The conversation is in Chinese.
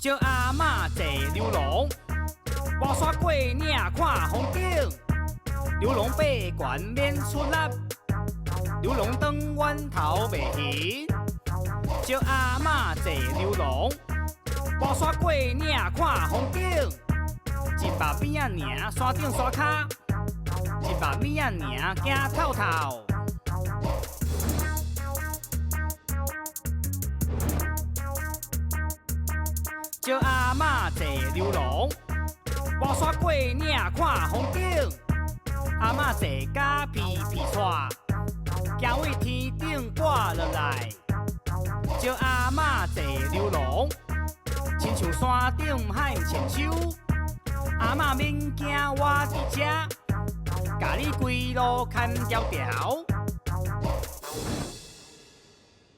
招阿嬷坐流浪，跋山过岭看风景。流浪爬悬免出力，流浪转弯头袂行。招阿嬷坐流浪，跋山过岭看风景。一百米仔尔山顶山骹，一百米仔尔行透透。招阿嬷坐流浪，跋山过岭看风景。阿嬷坐甲皮皮带，行位天顶挂落来。招阿嬷坐流浪，亲像山顶喊牵手。阿嬷免惊，我伫遮，甲你规路牵条条。